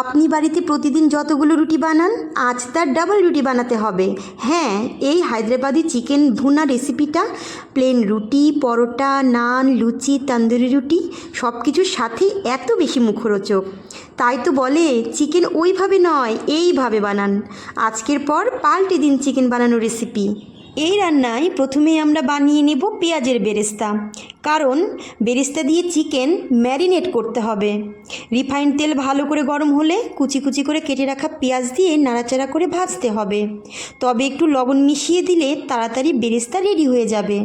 আপনি বাড়িতে প্রতিদিন যতগুলো রুটি বানান আজ তার ডাবল রুটি বানাতে হবে। হ্যাঁ, এই হায়দ্রাবাদি চিকেন ভুনা রেসিপিটা প্লেন রুটি, পরোটা, নান, লুচি, তন্দুরি রুটি সব কিছুর সাথেই এত বেশি মুখরোচক। তাই তো বলে চিকেন ওইভাবে নয়, এইভাবে বানান। আজকের পর পাল্টে দিন চিকেন বানানোর রেসিপি। এই রান্নায় প্রথমেই আমরা বানিয়ে নেব পেঁয়াজের বেরেস্তা, কারণ বেরেস্তা দিয়ে চিকেন ম্যারিনেট করতে হবে। রিফাইন্ড তেল ভালো করে গরম হলে কুচি কুচি করে কেটে রাখা পেঁয়াজ দিয়ে নাড়াচাড়া করে ভাজতে হবে। তবে একটু লবণ মিশিয়ে দিলে তাড়াতাড়ি বেরেস্তা রেডি হয়ে যাবে।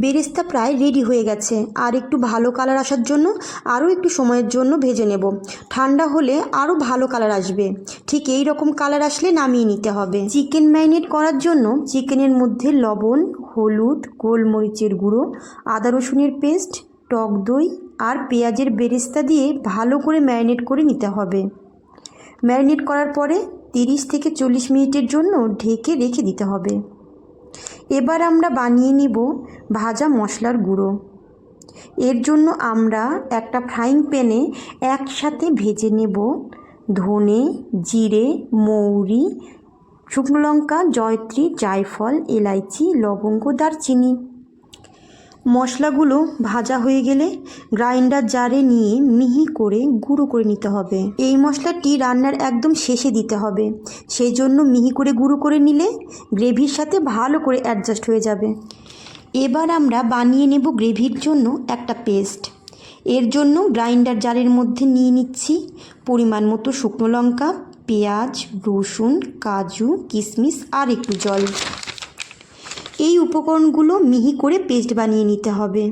বেরেস্তা প্রায় রেডি হয়ে গেছে, আর একটু ভালো কালার আসার জন্য আরও একটু সময়ের জন্য ভেজে নেব। ঠান্ডা হলে আরও ভালো কালার আসবে। ঠিক এই রকম কালার আসলে নামিয়ে নিতে হবে। চিকেন ম্যারিনেট করার জন্য চিকেনের মধ্যে লবণ, হলুদ, গোলমরিচের গুঁড়ো, আদা রসুনের পেস্ট, টক দই আর পেঁয়াজের বেরেস্তা দিয়ে ভালো করে ম্যারিনেট করে নিতে হবে। ম্যারিনেট করার পরে 30 থেকে 40 মিনিটের জন্য ঢেকে রেখে দিতে হবে। এবার আমরা বানিয়ে নিব ভাজা মশলার গুঁড়ো। এর জন্য আমরা একটা ফ্রাইং প্যানে একসাথে ভেজে নেব ধনে, জিরে, মৌরি, শুকনো লঙ্কা, জয়ত্রী, জায়ফল, এলাইচি, লবঙ্গ, দারচিনি। মশলাগুলো ভাজা হয়ে গেলে গ্রাইন্ডার জারে নিয়ে মিহি করে গুঁড়ো করে নিতে হবে। এই মশলাটি রান্নার একদম শেষে দিতে হবে, সেই জন্য মিহি করে গুঁড়ো করে নিলে গ্রেভির সাথে ভালো করে অ্যাডজাস্ট হয়ে যাবে। এবার আমরা বানিয়ে নেব গ্রেভির জন্য একটা পেস্ট। এর জন্য গ্রাইন্ডার জারের মধ্যে নিয়ে নিচ্ছি পরিমাণ মতো শুকনো লঙ্কা, পেঁয়াজ, রসুন, কাজু, কিশমিশ আর একটু জল। এই উপকরণগুলো মিহি করে পেস্ট বানিয়ে নিতে হবে।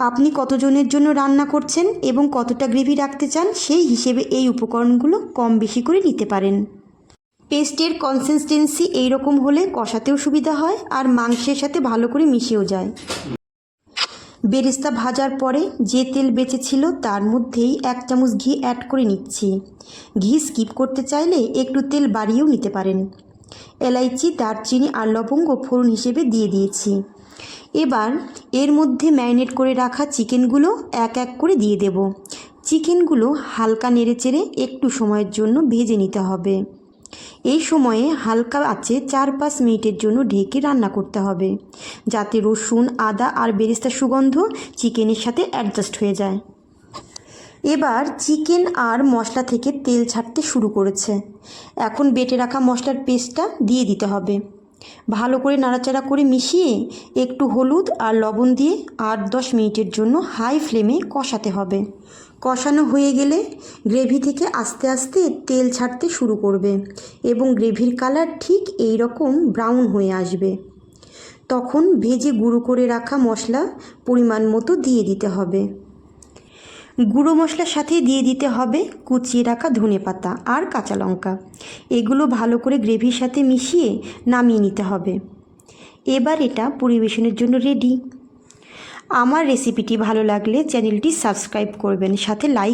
আপনি কতজনের জন্য রান্না করছেন এবং কতটা গ্রেভি রাখতে চান সেই হিসেবে এই উপকরণগুলো কম বেশি করে নিতে পারেন। পেস্টের কনসিস্টেন্সি এইরকম হলে কষাতেও সুবিধা হয় আর মাংসের সাথে ভালো করে মিশেও যায়। বেরেস্তা ভাজার পরে যে তেল বেঁচেছিল তার মধ্যেই 1 চামচ ঘি অ্যাড করে নিচ্ছি। ঘি স্কিপ করতে চাইলে একটু তেল বাড়িয়েও নিতে পারেন। এলাইচি, দারচিনি আর লবঙ্গ ফোড়ন হিসেবে দিয়ে দিয়েছি। এবার এর মধ্যে ম্যারিনেট করে রাখা চিকেনগুলো এক এক করে দিয়ে দেব। চিকেনগুলো হালকা নেড়েচেড়ে একটু সময়ের জন্য ভেজে নিতে হবে। এই সময়ে হালকা আঁচে 4-5 মিনিটের জন্য ঢেকে রান্না করতে হবে, যাতে রসুন, আদা আর বেরেস্তার সুগন্ধ চিকেনের সাথে অ্যাডজাস্ট হয়ে যায়। এবার চিকেন আর মশলা থেকে তেল ছাড়তে শুরু করেছে। এখন বেটে রাখা মশলার পেস্টটা দিয়ে দিতে হবে। ভালো করে নাড়াচাড়া করে মিশিয়ে একটু হলুদ আর লবণ দিয়ে 8-10 মিনিটের জন্য হাই ফ্লেমে কষাতে হবে। কষানো হয়ে গেলে গ্রেভি থেকে আস্তে আস্তে তেল ছাড়তে শুরু করবে এবং গ্রেভির কালার ঠিক এই রকম ব্রাউন হয়ে আসবে। তখন ভেজে গুঁড়ো করে রাখা মশলা পরিমাণ মতো দিয়ে দিতে হবে। গুঁড়ো মশলার সাথে দিয়ে দিতে হবে কুচিয়ে রাখা ধনেপাতা আর কাঁচা লঙ্কা। এগুলো ভালো করে গ্রেভির সাথে মিশিয়ে নামিয়ে নিতে হবে। এবার এটা পরিবেশনের জন্য রেডি। আমার রেসিপিটি ভালো লাগলে চ্যানেলটি সাবস্ক্রাইব করবেন, সাথে লাইক